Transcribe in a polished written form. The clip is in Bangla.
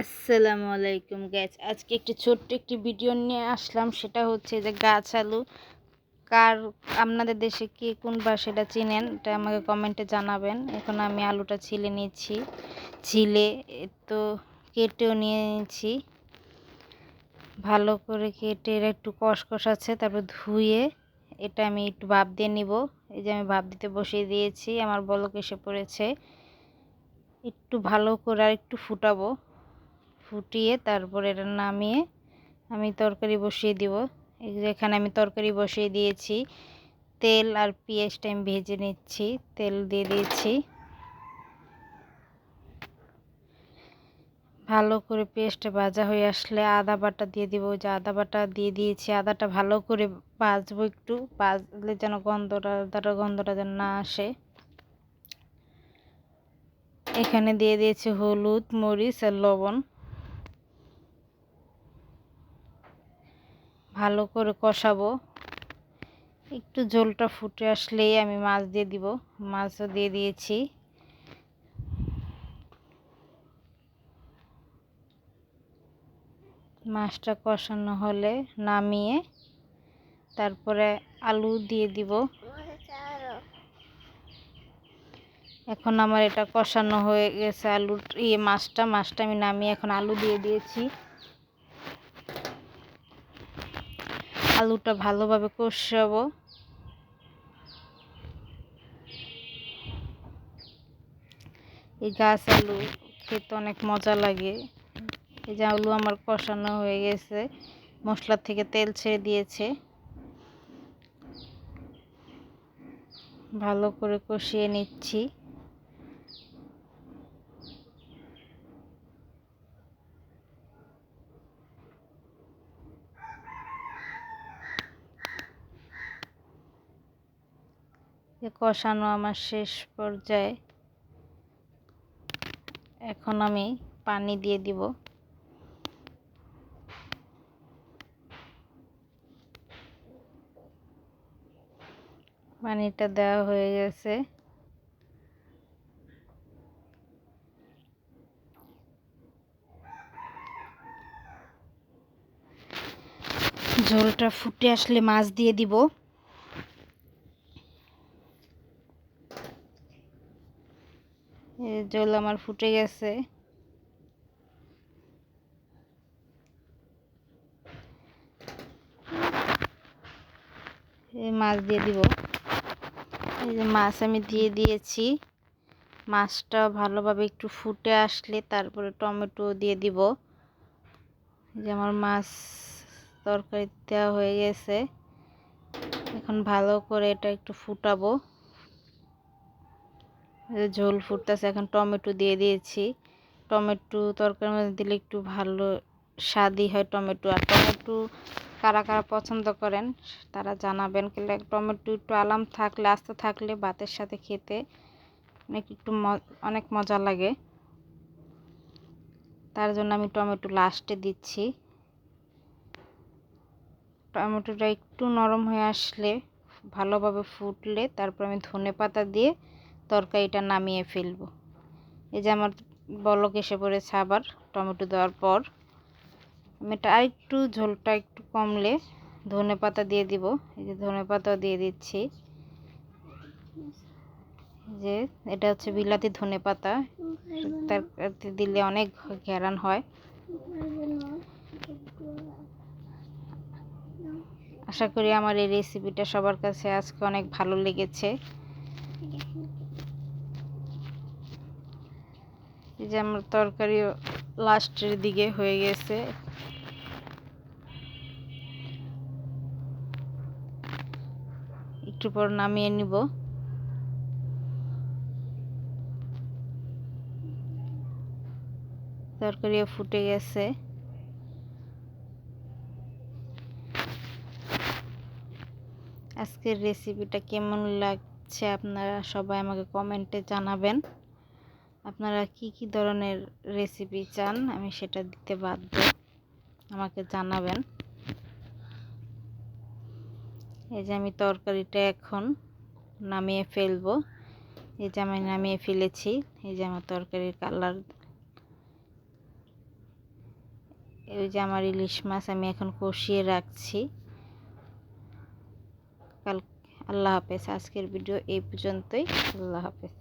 আসসালামু আলাইকুম গাইস, আজকে ছোট্ট একটি ভিডিও নিয়ে আসলাম। সেটা হচ্ছে যে গাছ আলু কার আপনাদের দেশে কে কোন ভাষাটা চেনেন, এটা আমাকে কমেন্টে জানাবেন। এখন আমি আলুটা ছিলে নিচ্ছি, ছিলে তো কেটেও নিয়েছি। ভালো করে কেটে এর একটু কষকষ আছে, তারপর ধুয়ে এটা আমি একটু ভাপ দিয়ে নিব। এই যে আমি ভাপ দিতে বসিয়ে দিয়েছি, আমার বলক এসে পড়েছে। একটু ভালো করে আর একটু ফুটাবো, ফুটিয়ে তারপর এটা নামিয়ে আমি তরকারি বসিয়ে দিব। এখানে আমি তরকারি বসিয়ে দিয়েছি, তেল আর পেঁয়াজটা আমি ভেজে নিচ্ছি। তেল দিয়ে দিয়েছি, ভালো করে পেঁয়াজটা ভাজা হয়ে আসলে আদা বাটা দিয়ে দিব। যে আদা বাটা দিয়ে দিয়েছি, আদাটা ভালো করে ভাজবো, একটু ভাজলে যেন গন্ধটা যেন না আসে। এখানে দিয়ে দিয়েছি হলুদ, মরিচ আর লবণ। ভালো করে কষাবো, একটু ঝোলটা ফুটে আসলেই আমি মাছ দিয়ে দিব। মাছও দিয়ে দিয়েছি। মাছটা কষানো হলে নামিয়ে তারপরে আলু দিয়ে দিব। এখন আমার এটা কষানো হয়ে গেছে, আলুর মাছটা আমি নামিয়ে এখন আলু দিয়ে দিয়েছি। আলুটা ভালোভাবে কষাবো। এই গাছ আলু খেতে অনেক মজা লাগে। এই যে আলু আমার কষানো হয়ে গেছে, মশলা থেকে তেল ছেড়ে দিয়েছে। ভালো করে কষিয়ে নিচ্ছি। কষানো আমার শেষ পর্যায়ে, এখন আমি পানি দিয়ে দিব। পানিটা দেওয়া হয়ে গেছে। ঝোলটা ফুটে আসলে মাছ দিয়ে দিব। ঝোল আমার ফুটে গেছে। এই মাছ দিয়ে দিব। এই যে মাছ আমি দিয়ে দিয়েছি। মাছটা ভালোভাবে একটু ফুটে আসলে তারপরে টমেটো দিয়ে দিব। যে আমার মাছ তরকারি দেওয়া হয়ে গেছে। এখন ভালো করে এটা একটু ফুটাবো। ঝোল ফুটতেছে, এখন টমেটো দিয়ে দিয়েছি। টমেটো তরকারির মধ্যে দিলে একটু ভালো স্বাদই হয় টমেটো। আর টমেটো কারা কারা পছন্দ করেন তারা জানাবেন। কিন্তু টমেটো একটু আস্ত থাকলে ভাতের সাথে খেতে অনেক মজা লাগে। তার জন্য আমি টমেটো লাস্টে দিচ্ছি। টমেটোটা একটু নরম হয়ে আসলে, ভালোভাবে ফুটলে তারপর আমি ধনেপাতা দিয়ে তরকারিটা নামিয়ে ফেলবো। এই যে আমার বলক এসে পড়েছে আবার টমেটো দেওয়ার পর। আমি এটা আরেকটু ঝোলটা একটু কমলে ধনেপাতা দিয়ে দিব। এই যে ধনেপাতা দিয়ে দিচ্ছি। যে এটা হচ্ছে বিলাতি ধনেপাতা, তরকারিতে দিলে অনেক ঘ্রাণ হয়। আশা করি আমার এই রেসিপিটা সবার কাছে আজকে অনেক ভালো লেগেছে। এই যে আমার তরকারি লাস্টের দিকে হয়ে গেছে। একটু পর নামিয়ে নিব। তরকারিও ফুটে গেছে। আজকের রেসিপিটা কেমন লাগছে আপনারা সবাই আমাকে কমেন্টে জানাবেন। আপনারা কি কি ধরনের রেসিপি চান আমি সেটা দিতে বাধ্য, আমাকে জানাবেন। এই যে আমি তরকারিটা এখন নামিয়ে ফেলবো। এই যে আমি নামিয়ে ফেলেছি। এই যে আমার তরকারির কালার ওই যে আমার ইলিশ মাছ আমি এখন কষিয়ে রাখছি। কাল আল্লাহ হাফেজ। আজকের ভিডিও এই পর্যন্তই। আল্লাহ হাফেজ।